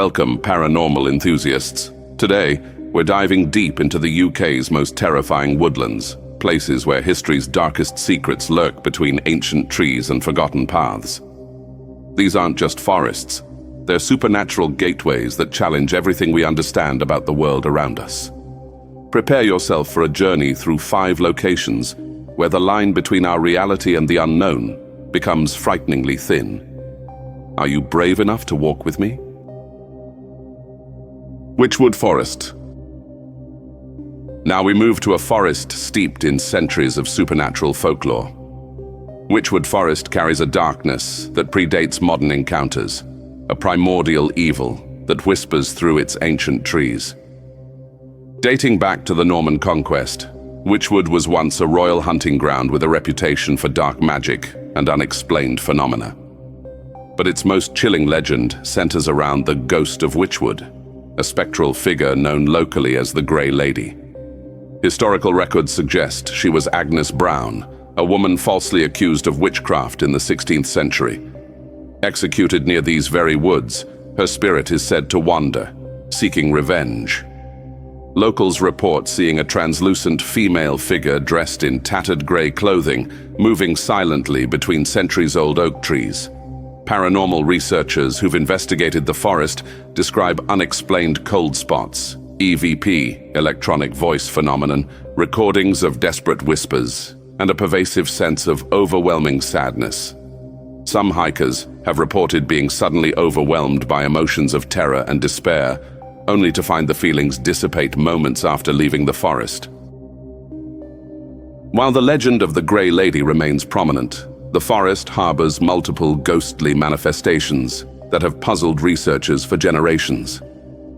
Welcome, paranormal enthusiasts. Today, we're diving deep into the UK's most terrifying woodlands, places where history's darkest secrets lurk between ancient trees and forgotten paths. These aren't just forests. They're supernatural gateways that challenge everything we understand about the world around us. Prepare yourself for a journey through 5 locations where the line between our reality and the unknown becomes frighteningly thin. Are you brave enough to walk with me? Wychwood Forest. Now we move to a forest steeped in centuries of supernatural folklore. Wychwood Forest carries a darkness that predates modern encounters, a primordial evil that whispers through its ancient trees. Dating back to the Norman conquest, Wychwood was once a royal hunting ground with a reputation for dark magic and unexplained phenomena. But its most chilling legend centers around the ghost of Wychwood, a spectral figure known locally as the Grey Lady. Historical records suggest she was Agnes Brown, a woman falsely accused of witchcraft in the 16th century. Executed near these very woods, her spirit is said to wander, seeking revenge. Locals report seeing a translucent female figure dressed in tattered grey clothing, moving silently between centuries-old oak trees. Paranormal researchers who've investigated the forest describe unexplained cold spots, EVP, electronic voice phenomenon, recordings of desperate whispers, and a pervasive sense of overwhelming sadness. Some hikers have reported being suddenly overwhelmed by emotions of terror and despair, only to find the feelings dissipate moments after leaving the forest. While the legend of the Grey Lady remains prominent, the forest harbors multiple ghostly manifestations that have puzzled researchers for generations.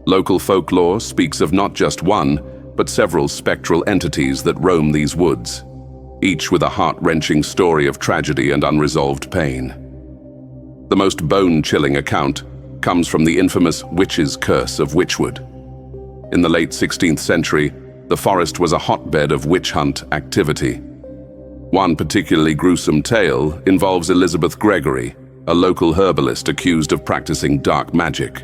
Local folklore speaks of not just one, but several spectral entities that roam these woods, each with a heart-wrenching story of tragedy and unresolved pain. The most bone-chilling account comes from the infamous witch's curse of Wychwood. In the late 16th century, the forest was a hotbed of witch hunt activity. One particularly gruesome tale involves Elizabeth Gregory, a local herbalist accused of practicing dark magic.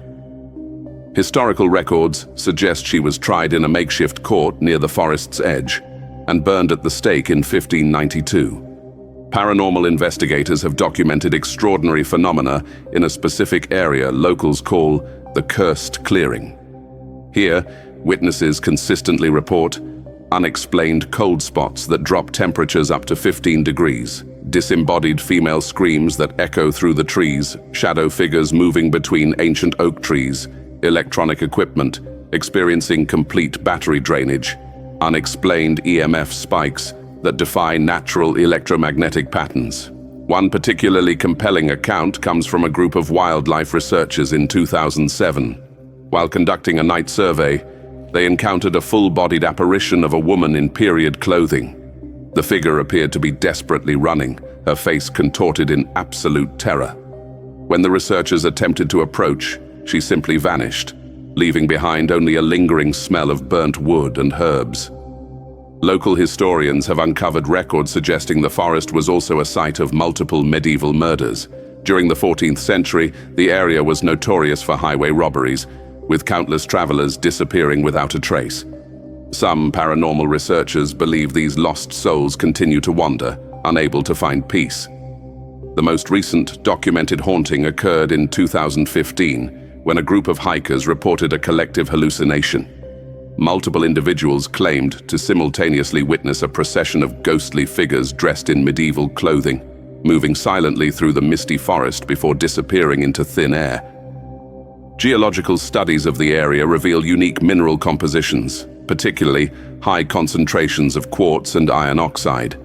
Historical records suggest she was tried in a makeshift court near the forest's edge and burned at the stake in 1592. Paranormal investigators have documented extraordinary phenomena in a specific area locals call the Cursed Clearing. Here, witnesses consistently report unexplained cold spots that drop temperatures up to 15 degrees, disembodied female screams that echo through the trees, shadow figures moving between ancient oak trees, electronic equipment experiencing complete battery drainage, unexplained EMF spikes that defy natural electromagnetic patterns. One particularly compelling account comes from a group of wildlife researchers in 2007. While conducting a night survey, they encountered a full-bodied apparition of a woman in period clothing. The figure appeared to be desperately running, her face contorted in absolute terror. When the researchers attempted to approach, she simply vanished, leaving behind only a lingering smell of burnt wood and herbs. Local historians have uncovered records suggesting the forest was also a site of multiple medieval murders. During the 14th century, the area was notorious for highway robberies, with countless travelers disappearing without a trace. Some paranormal researchers believe these lost souls continue to wander, unable to find peace. The most recent documented haunting occurred in 2015, when a group of hikers reported a collective hallucination. Multiple individuals claimed to simultaneously witness a procession of ghostly figures dressed in medieval clothing, moving silently through the misty forest before disappearing into thin air. Geological studies of the area reveal unique mineral compositions, particularly high concentrations of quartz and iron oxide.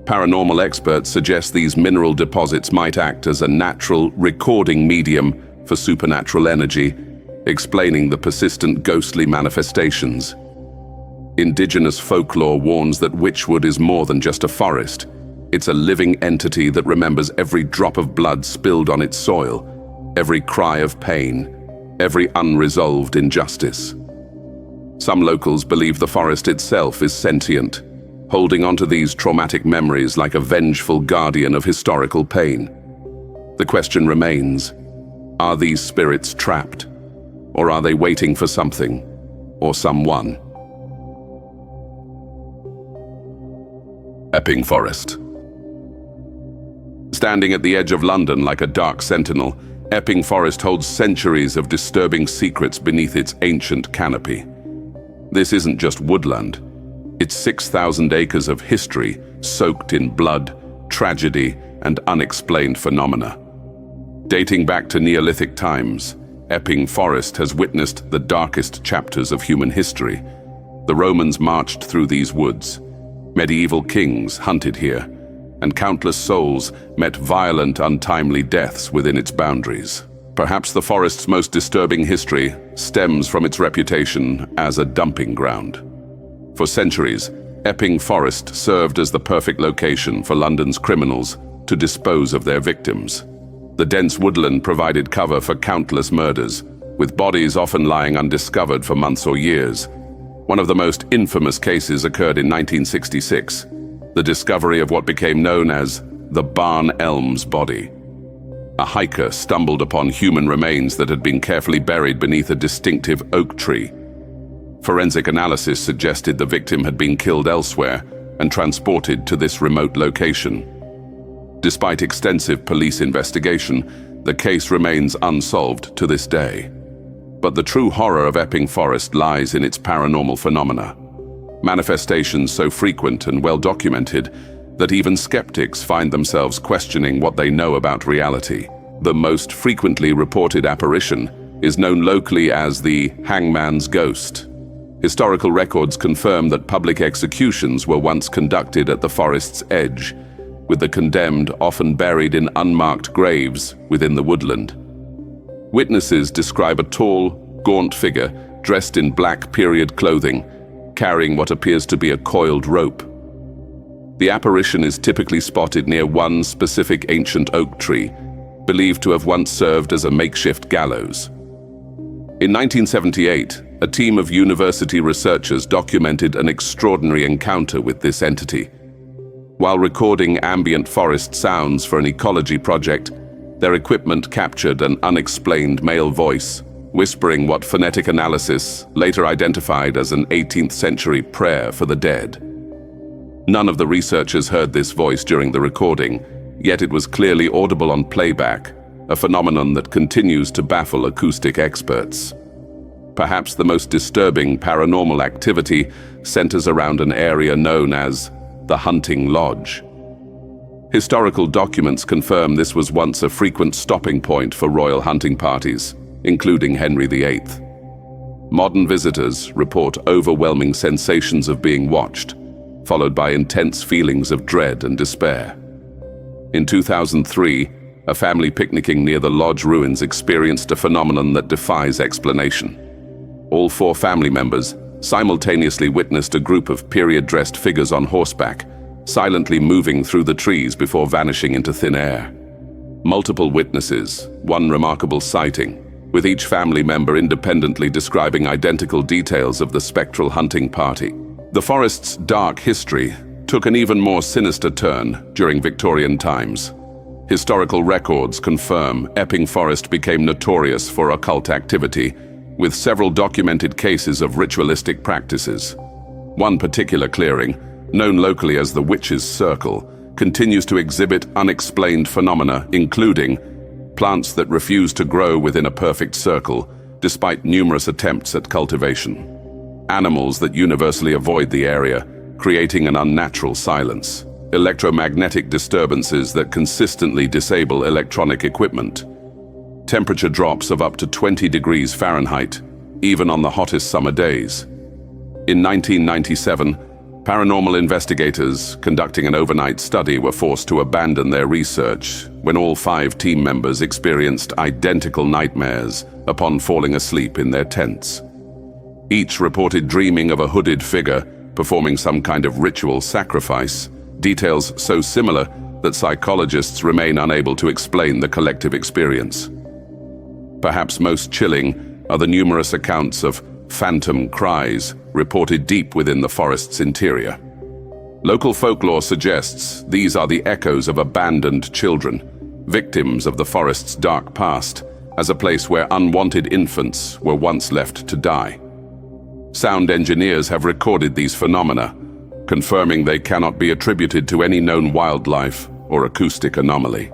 Paranormal experts suggest these mineral deposits might act as a natural recording medium for supernatural energy, explaining the persistent ghostly manifestations. Indigenous folklore warns that Wychwood is more than just a forest. It's a living entity that remembers every drop of blood spilled on its soil, every cry of pain, every unresolved injustice. Some locals believe the forest itself is sentient, holding onto these traumatic memories like a vengeful guardian of historical pain. The question remains, are these spirits trapped, Or are they waiting for something or someone? Epping Forest. Standing at the edge of London like a dark sentinel, Epping Forest holds centuries of disturbing secrets beneath its ancient canopy. This isn't just woodland. It's 6,000 acres of history soaked in blood, tragedy, and unexplained phenomena. Dating back to Neolithic times, Epping Forest has witnessed the darkest chapters of human history. The Romans marched through these woods. Medieval kings hunted here, and countless souls met violent, untimely deaths within its boundaries. Perhaps the forest's most disturbing history stems from its reputation as a dumping ground. For centuries, Epping Forest served as the perfect location for London's criminals to dispose of their victims. The dense woodland provided cover for countless murders, with bodies often lying undiscovered for months or years. One of the most infamous cases occurred in 1966, the discovery of what became known as the Barn Elms body. A hiker stumbled upon human remains that had been carefully buried beneath a distinctive oak tree. Forensic analysis suggested the victim had been killed elsewhere and transported to this remote location. Despite extensive police investigation, the case remains unsolved to this day. But the true horror of Epping Forest lies in its paranormal phenomena. Manifestations so frequent and well documented that even skeptics find themselves questioning what they know about reality. The most frequently reported apparition is known locally as the hangman's ghost. Historical records confirm that public executions were once conducted at the forest's edge, with the condemned often buried in unmarked graves within the woodland. Witnesses describe a tall, gaunt figure dressed in black period clothing, carrying what appears to be a coiled rope. The apparition is typically spotted near one specific ancient oak tree, believed to have once served as a makeshift gallows. In 1978, a team of university researchers documented an extraordinary encounter with this entity. While recording ambient forest sounds for an ecology project, their equipment captured an unexplained male voice, whispering what phonetic analysis later identified as an 18th century prayer for the dead. None of the researchers heard this voice during the recording, yet it was clearly audible on playback, a phenomenon that continues to baffle acoustic experts. Perhaps the most disturbing paranormal activity centers around an area known as the Hunting Lodge. Historical documents confirm this was once a frequent stopping point for royal hunting parties, including Henry VIII. Modern visitors report overwhelming sensations of being watched, followed by intense feelings of dread and despair. In 2003, a family picnicking near the lodge ruins experienced a phenomenon that defies explanation. All 4 family members simultaneously witnessed a group of period-dressed figures on horseback, silently moving through the trees before vanishing into thin air. Multiple witnesses, one remarkable sighting, with each family member independently describing identical details of the spectral hunting party. The forest's dark history took an even more sinister turn during Victorian times. Historical records confirm Epping Forest became notorious for occult activity, with several documented cases of ritualistic practices. One particular clearing, known locally as the Witch's Circle, continues to exhibit unexplained phenomena, including plants that refuse to grow within a perfect circle, despite numerous attempts at cultivation. Animals that universally avoid the area, creating an unnatural silence. Electromagnetic disturbances that consistently disable electronic equipment. Temperature drops of up to 20 degrees Fahrenheit, even on the hottest summer days. In 1997, paranormal investigators conducting an overnight study were forced to abandon their research when all 5 team members experienced identical nightmares upon falling asleep in their tents. Each reported dreaming of a hooded figure performing some kind of ritual sacrifice, details so similar that psychologists remain unable to explain the collective experience. Perhaps most chilling are the numerous accounts of phantom cries reported deep within the forest's interior. Local folklore suggests these are the echoes of abandoned children, victims of the forest's dark past, as a place where unwanted infants were once left to die. Sound engineers have recorded these phenomena, confirming they cannot be attributed to any known wildlife or acoustic anomaly.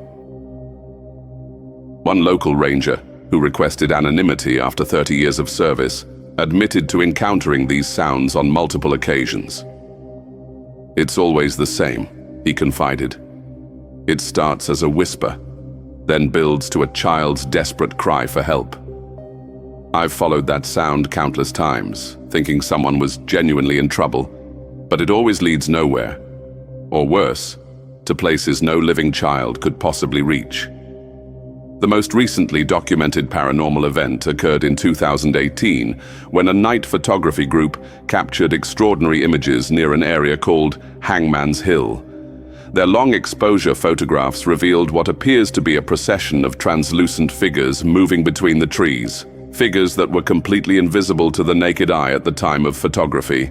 One local ranger, who requested anonymity after 30 years of service, admitted to encountering these sounds on multiple occasions. "It's always the same," he confided. "It starts as a whisper, then builds to a child's desperate cry for help. I've followed that sound countless times, thinking someone was genuinely in trouble, but it always leads nowhere, or worse, to places no living child could possibly reach." The most recently documented paranormal event occurred in 2018 when a night photography group captured extraordinary images near an area called Hangman's Hill. Their long exposure photographs revealed what appears to be a procession of translucent figures moving between the trees, figures that were completely invisible to the naked eye at the time of photography.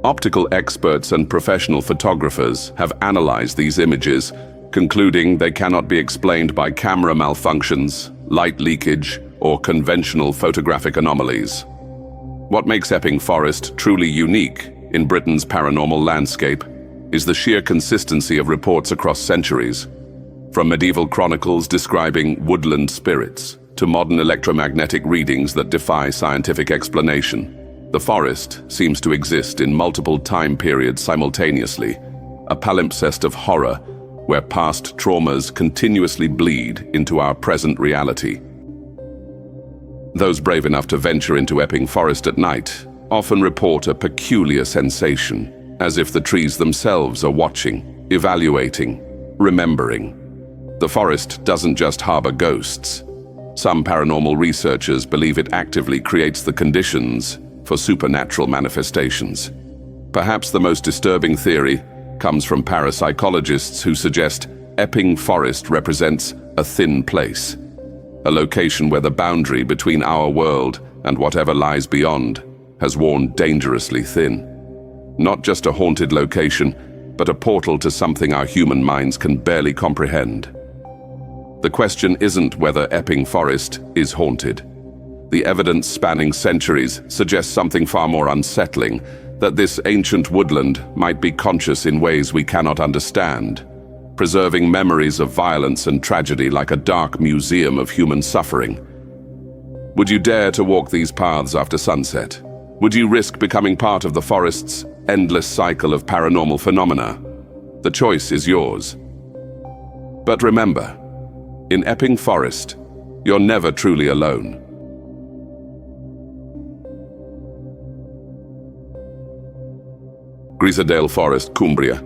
Optical experts and professional photographers have analyzed these images, concluding they cannot be explained by camera malfunctions, light leakage, or conventional photographic anomalies. What makes Epping Forest truly unique in Britain's paranormal landscape is the sheer consistency of reports across centuries. From medieval chronicles describing woodland spirits to modern electromagnetic readings that defy scientific explanation, the forest seems to exist in multiple time periods simultaneously, a palimpsest of horror where past traumas continuously bleed into our present reality. Those brave enough to venture into Epping Forest at night often report a peculiar sensation, as if the trees themselves are watching, evaluating, remembering. The forest doesn't just harbor ghosts. Some paranormal researchers believe it actively creates the conditions for supernatural manifestations. Perhaps the most disturbing theory comes from parapsychologists who suggest Epping Forest represents a thin place, a location where the boundary between our world and whatever lies beyond has worn dangerously thin. Not just a haunted location, but a portal to something our human minds can barely comprehend. The question isn't whether Epping Forest is haunted. The evidence spanning centuries suggests something far more unsettling, that this ancient woodland might be conscious in ways we cannot understand, preserving memories of violence and tragedy like a dark museum of human suffering. Would you dare to walk these paths after sunset? Would you risk becoming part of the forest's endless cycle of paranormal phenomena? The choice is yours. But remember, in Epping Forest, you're never truly alone. Grizedale Forest, Cumbria.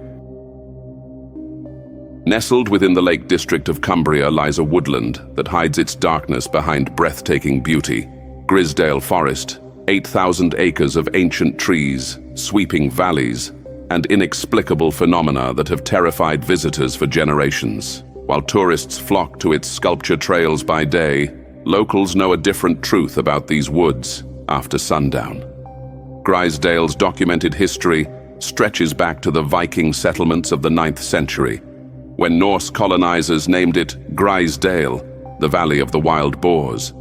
Nestled within the Lake District of Cumbria lies a woodland that hides its darkness behind breathtaking beauty. Grizedale Forest, 8,000 acres of ancient trees, sweeping valleys, and inexplicable phenomena that have terrified visitors for generations. While tourists flock to its sculpture trails by day, locals know a different truth about these woods after sundown. Grizedale's documented history stretches back to the Viking settlements of the 9th century, when Norse colonizers named it Grizedale, the Valley of the Wild Boars.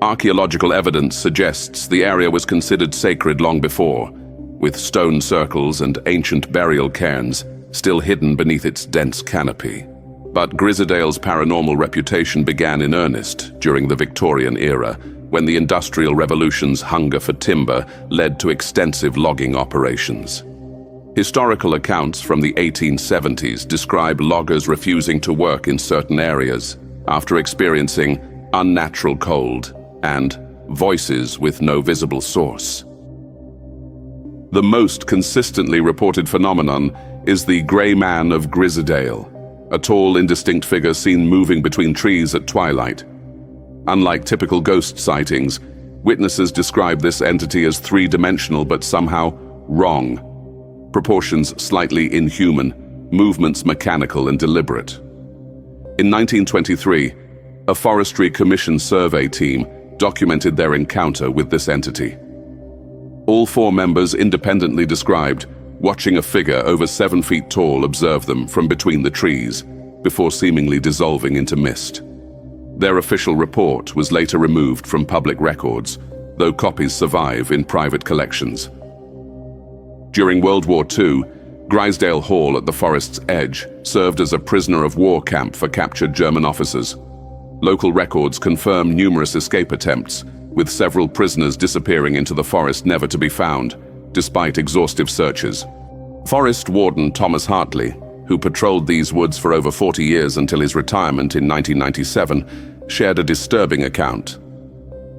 Archaeological evidence suggests the area was considered sacred long before, with stone circles and ancient burial cairns still hidden beneath its dense canopy. But Grizedale's paranormal reputation began in earnest during the Victorian era, when the Industrial Revolution's hunger for timber led to extensive logging operations. Historical accounts from the 1870s describe loggers refusing to work in certain areas after experiencing unnatural cold and voices with no visible source. The most consistently reported phenomenon is the Grey Man of Grizedale, a tall, indistinct figure seen moving between trees at twilight. Unlike typical ghost sightings, witnesses describe this entity as three-dimensional but somehow wrong. Proportions slightly inhuman, movements mechanical and deliberate. In 1923, a Forestry Commission survey team documented their encounter with this entity. All 4 members independently described watching a figure over 7 feet tall observe them from between the trees before seemingly dissolving into mist. Their official report was later removed from public records, though copies survive in private collections. During World War II, Grizedale Hall at the forest's edge served as a prisoner of war camp for captured German officers. Local records confirm numerous escape attempts, with several prisoners disappearing into the forest never to be found, despite exhaustive searches. Forest warden Thomas Hartley, who patrolled these woods for over 40 years until his retirement in 1997, shared a disturbing account.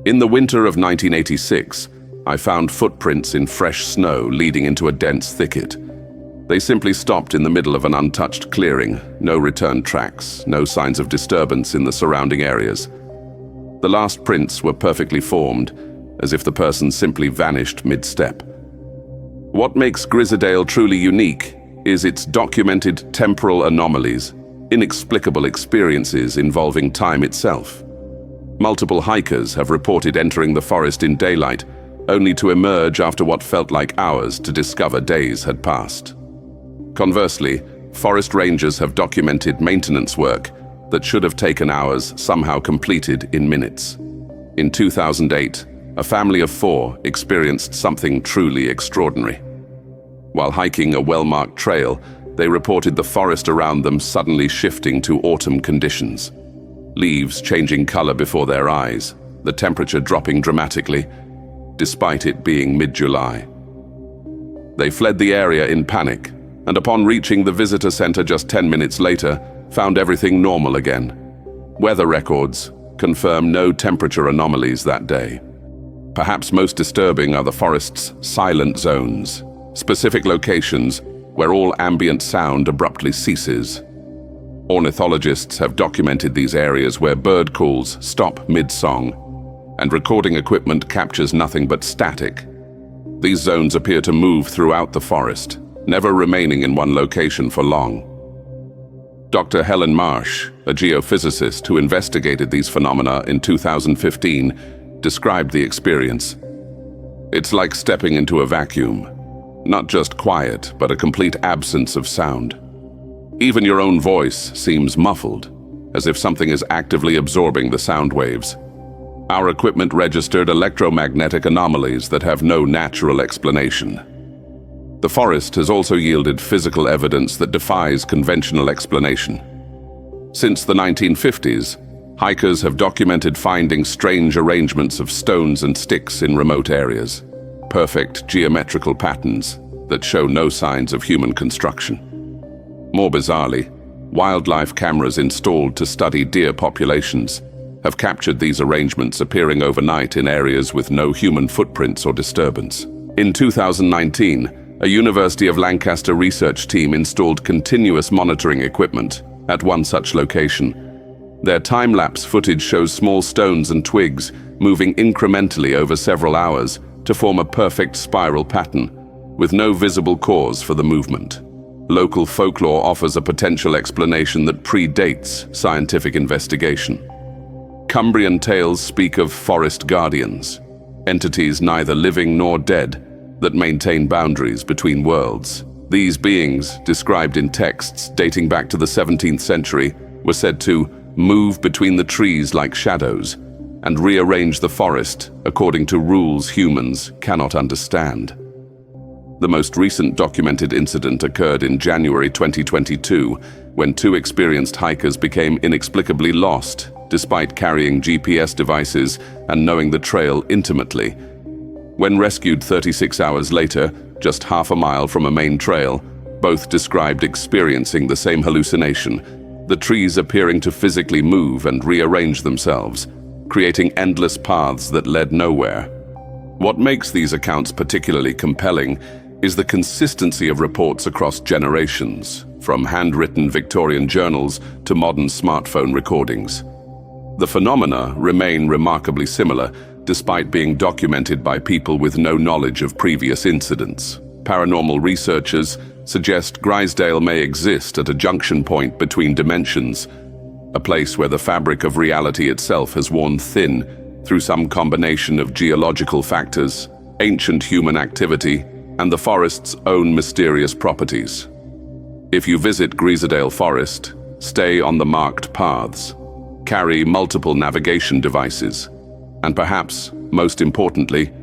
In the winter of 1986, I found footprints in fresh snow leading into a dense thicket. They simply stopped in the middle of an untouched clearing, no return tracks, no signs of disturbance in the surrounding areas. The last prints were perfectly formed, as if the person simply vanished mid-step. What makes Grizedale truly unique is its documented temporal anomalies, inexplicable experiences involving time itself. Multiple hikers have reported entering the forest in daylight, only to emerge after what felt like hours to discover days had passed. Conversely, forest rangers have documented maintenance work that should have taken hours somehow completed in minutes. In 2008, a family of 4 experienced something truly extraordinary. While hiking a well-marked trail, they reported the forest around them suddenly shifting to autumn conditions. Leaves changing color before their eyes, the temperature dropping dramatically, despite it being mid-July. They fled the area in panic, and upon reaching the visitor center just 10 minutes later, found everything normal again. Weather records confirm no temperature anomalies that day. Perhaps most disturbing are the forest's silent zones, specific locations where all ambient sound abruptly ceases. Ornithologists have documented these areas where bird calls stop mid-song, and recording equipment captures nothing but static. These zones appear to move throughout the forest, never remaining in one location for long. Dr. Helen Marsh, a geophysicist who investigated these phenomena in 2015, described the experience. It's like stepping into a vacuum. Not just quiet, but a complete absence of sound. Even your own voice seems muffled, as if something is actively absorbing the sound waves. Our equipment registered electromagnetic anomalies that have no natural explanation. The forest has also yielded physical evidence that defies conventional explanation. Since the 1950s, hikers have documented finding strange arrangements of stones and sticks in remote areas, perfect geometrical patterns that show no signs of human construction. More bizarrely, wildlife cameras installed to study deer populations have captured these arrangements appearing overnight in areas with no human footprints or disturbance. In 2019, a University of Lancaster research team installed continuous monitoring equipment at one such location. Their time-lapse footage shows small stones and twigs moving incrementally over several hours to form a perfect spiral pattern, with no visible cause for the movement. Local folklore offers a potential explanation that predates scientific investigation. Cumbrian tales speak of forest guardians, entities neither living nor dead that maintain boundaries between worlds. These beings, described in texts dating back to the 17th century, were said to move between the trees like shadows and rearrange the forest according to rules humans cannot understand. The most recent documented incident occurred in January 2022, when 2 experienced hikers became inexplicably lost, despite carrying GPS devices and knowing the trail intimately. When rescued 36 hours later, just half a mile from a main trail, both described experiencing the same hallucination, the trees appearing to physically move and rearrange themselves, creating endless paths that led nowhere. What makes these accounts particularly compelling is the consistency of reports across generations, from handwritten Victorian journals to modern smartphone recordings. The phenomena remain remarkably similar, despite being documented by people with no knowledge of previous incidents. Paranormal researchers suggest Grizedale may exist at a junction point between dimensions, a place where the fabric of reality itself has worn thin through some combination of geological factors, ancient human activity, and the forest's own mysterious properties. If you visit Grizedale Forest, stay on the marked paths. carry multiple navigation devices. And perhaps, most importantly,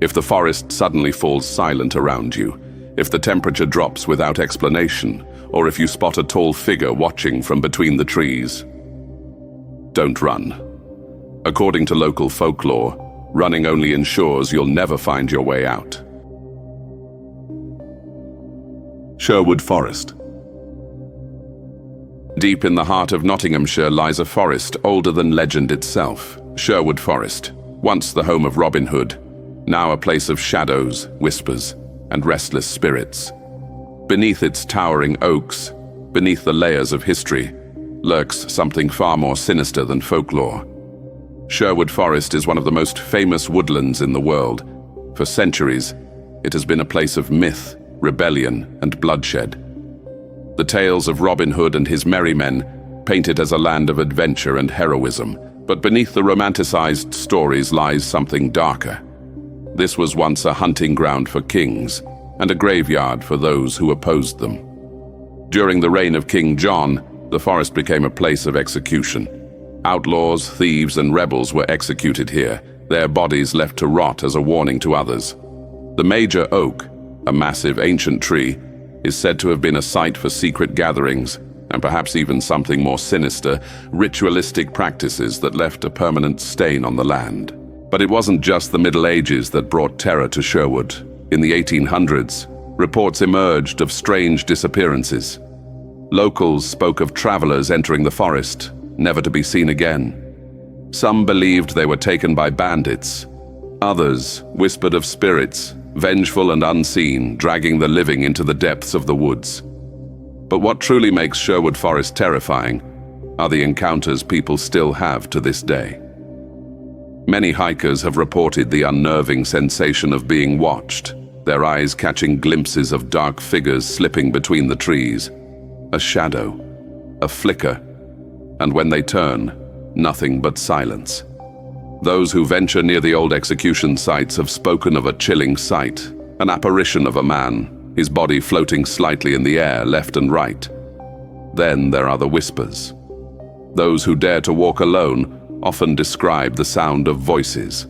if the forest suddenly falls silent around you, if the temperature drops without explanation, or if you spot a tall figure watching from between the trees, don't run. According to local folklore, running only ensures you'll never find your way out. Sherwood Forest. Deep in the heart of Nottinghamshire lies a forest older than legend itself, Sherwood Forest, once the home of Robin Hood, now a place of shadows, whispers, and restless spirits. Beneath its towering oaks, beneath the layers of history, lurks something far more sinister than folklore. Sherwood Forest is one of the most famous woodlands in the world. For centuries, it has been a place of myth, rebellion, and bloodshed. The tales of Robin Hood and his merry men paint it as a land of adventure and heroism, but beneath the romanticized stories lies something darker. This was once a hunting ground for kings, and a graveyard for those who opposed them. During the reign of King John, the forest became a place of execution. Outlaws, thieves, and rebels were executed here, their bodies left to rot as a warning to others. The major oak, a massive ancient tree, is said to have been a site for secret gatherings, and perhaps even something more sinister, ritualistic practices that left a permanent stain on the land. But it wasn't just the Middle Ages that brought terror to Sherwood. In the 1800s, reports emerged of strange disappearances. Locals spoke of travelers entering the forest, never to be seen again. Some believed they were taken by bandits. Others whispered of spirits, vengeful and unseen, dragging the living into the depths of the woods. But what truly makes Sherwood Forest terrifying are the encounters people still have to this day. Many hikers have reported the unnerving sensation of being watched, their eyes catching glimpses of dark figures slipping between the trees. A shadow, a flicker, and when they turn, nothing but silence. Those who venture near the old execution sites have spoken of a chilling sight, an apparition of a man, his body floating slightly in the air left and right. Then there are the whispers. Those who dare to walk alone often describe the sound of voices,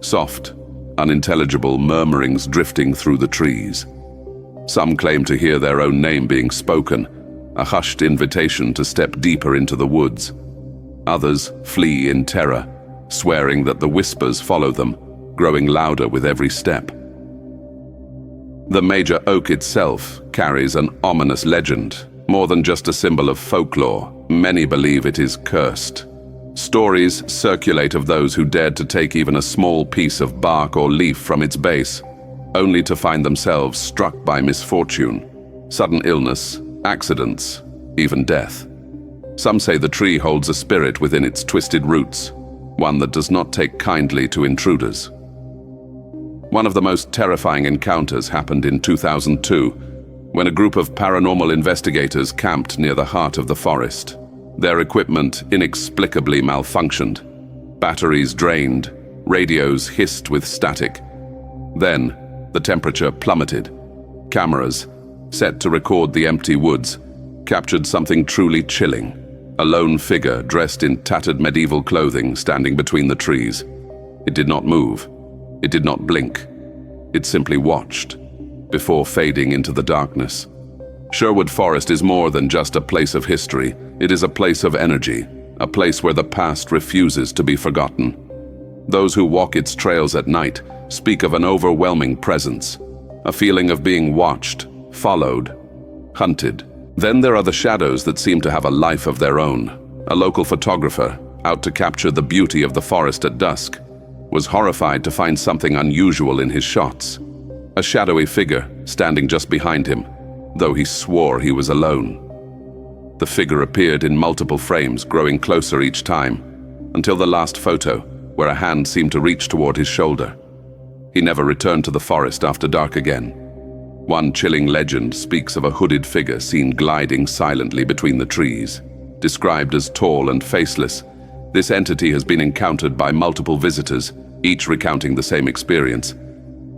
soft, unintelligible murmurings drifting through the trees. Some claim to hear their own name being spoken, a hushed invitation to step deeper into the woods. Others flee in terror, swearing that the whispers follow them, growing louder with every step. The major oak itself carries an ominous legend. More than just a symbol of folklore, many believe it is cursed. Stories circulate of those who dared to take even a small piece of bark or leaf from its base, only to find themselves struck by misfortune, sudden illness, accidents, even death. Some say the tree holds a spirit within its twisted roots, one that does not take kindly to intruders. One of the most terrifying encounters happened in 2002, when a group of paranormal investigators camped near the heart of the forest. Their equipment inexplicably malfunctioned. Batteries drained, radios hissed with static. Then, the temperature plummeted. Cameras, set to record the empty woods, captured something truly chilling. A lone figure dressed in tattered medieval clothing standing between the trees. It did not move. It did not blink. It simply watched, before fading into the darkness. Sherwood Forest is more than just a place of history. It is a place of energy, a place where the past refuses to be forgotten. Those who walk its trails at night speak of an overwhelming presence, a feeling of being watched, followed, hunted. Then there are the shadows that seem to have a life of their own. A local photographer, out to capture the beauty of the forest at dusk, was horrified to find something unusual in his shots. A shadowy figure standing just behind him, though he swore he was alone. The figure appeared in multiple frames, growing closer each time, until the last photo, where a hand seemed to reach toward his shoulder. He never returned to the forest after dark again. One chilling legend speaks of a hooded figure seen gliding silently between the trees. Described as tall and faceless, this entity has been encountered by multiple visitors, each recounting the same experience.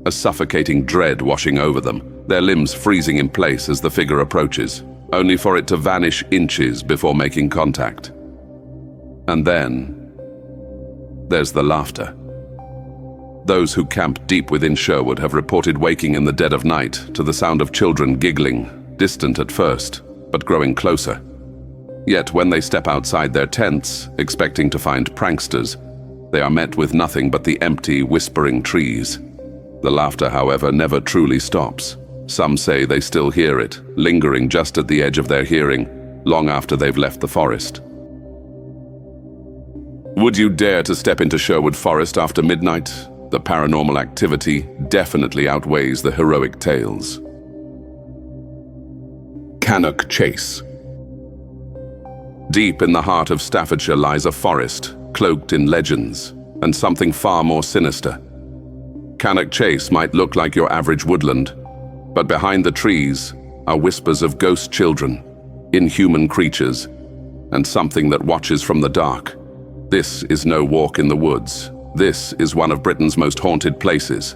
A suffocating dread washing over them, their limbs freezing in place as the figure approaches, only for it to vanish inches before making contact. And then, there's the laughter. Those who camp deep within Sherwood have reported waking in the dead of night to the sound of children giggling, distant at first, but growing closer. Yet when they step outside their tents, expecting to find pranksters, they are met with nothing but the empty, whispering trees. The laughter, however, never truly stops. Some say they still hear it, lingering just at the edge of their hearing, long after they've left the forest. Would you dare to step into Sherwood Forest after midnight? The paranormal activity definitely outweighs the heroic tales. Cannock Chase. Deep in the heart of Staffordshire lies a forest, cloaked in legends, and something far more sinister. Cannock Chase might look like your average woodland, but behind the trees are whispers of ghost children, inhuman creatures, and something that watches from the dark. This is no walk in the woods. This is one of Britain's most haunted places.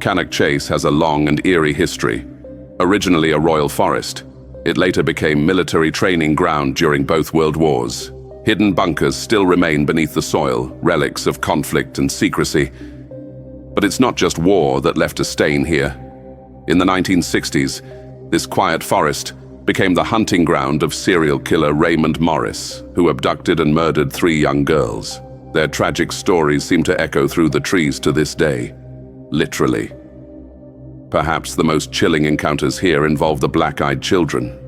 Cannock Chase has a long and eerie history. Originally a royal forest, it later became military training ground during both World Wars. Hidden bunkers still remain beneath the soil, relics of conflict and secrecy. But it's not just war that left a stain here. In the 1960s, this quiet forest became the hunting ground of serial killer Raymond Morris, who abducted and murdered 3 young girls. Their tragic stories seem to echo through the trees to this day, literally. Perhaps the most chilling encounters here involve the black-eyed children.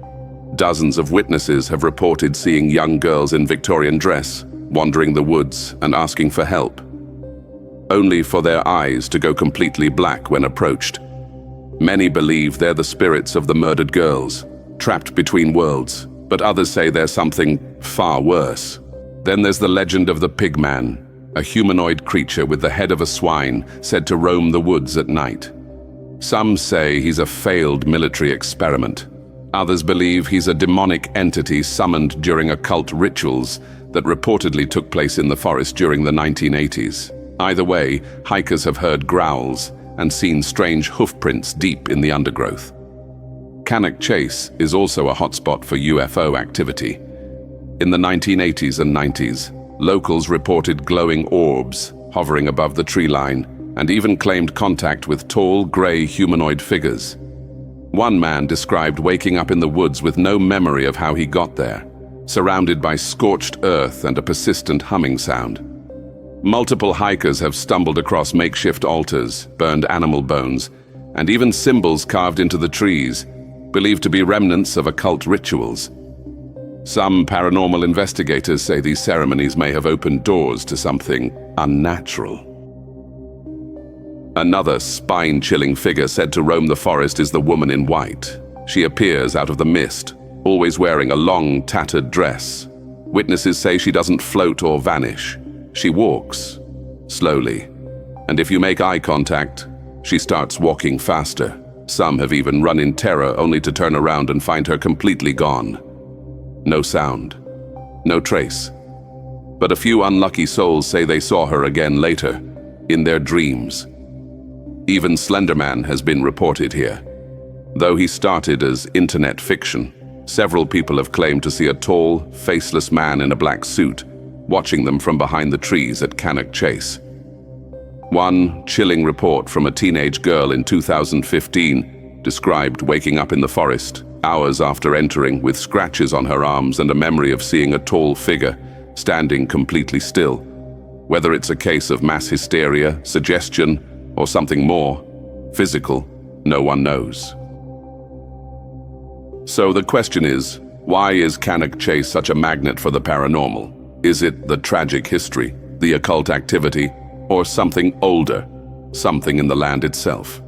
Dozens of witnesses have reported seeing young girls in Victorian dress, wandering the woods and asking for help, only for their eyes to go completely black when approached. Many believe they're the spirits of the murdered girls, trapped between worlds, but others say there's something far worse. Then there's the legend of the Pig Man, a humanoid creature with the head of a swine said to roam the woods at night. Some say he's a failed military experiment. Others believe he's a demonic entity summoned during occult rituals that reportedly took place in the forest during the 1980s. Either way, hikers have heard growls and seen strange hoofprints deep in the undergrowth. Cannock Chase is also a hotspot for UFO activity. In the 1980s and 90s, locals reported glowing orbs hovering above the tree line and even claimed contact with tall, grey humanoid figures. One man described waking up in the woods with no memory of how he got there, surrounded by scorched earth and a persistent humming sound. Multiple hikers have stumbled across makeshift altars, burned animal bones, and even symbols carved into the trees, believed to be remnants of occult rituals. Some paranormal investigators say these ceremonies may have opened doors to something unnatural. Another spine-chilling figure said to roam the forest is the woman in white. She appears out of the mist, always wearing a long, tattered dress. Witnesses say she doesn't float or vanish. She walks, slowly, and if you make eye contact, she starts walking faster. Some have even run in terror only to turn around and find her completely gone. No sound, no trace. But a few unlucky souls say they saw her again later, in their dreams. Even Slenderman has been reported here. Though he started as internet fiction, several people have claimed to see a tall, faceless man in a black suit, watching them from behind the trees at Cannock Chase. One chilling report from a teenage girl in 2015 described waking up in the forest hours after entering with scratches on her arms and a memory of seeing a tall figure standing completely still. Whether it's a case of mass hysteria, suggestion, or something more physical, no one knows. So the question is, why is Cannock Chase such a magnet for the paranormal? Is it the tragic history, the occult activity, or something older, something in the land itself?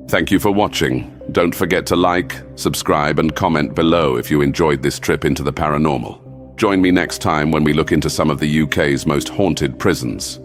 Thank you for watching. Don't forget to like, subscribe, and comment below if you enjoyed this trip into the paranormal. Join me next time when we look into some of the UK's most haunted prisons.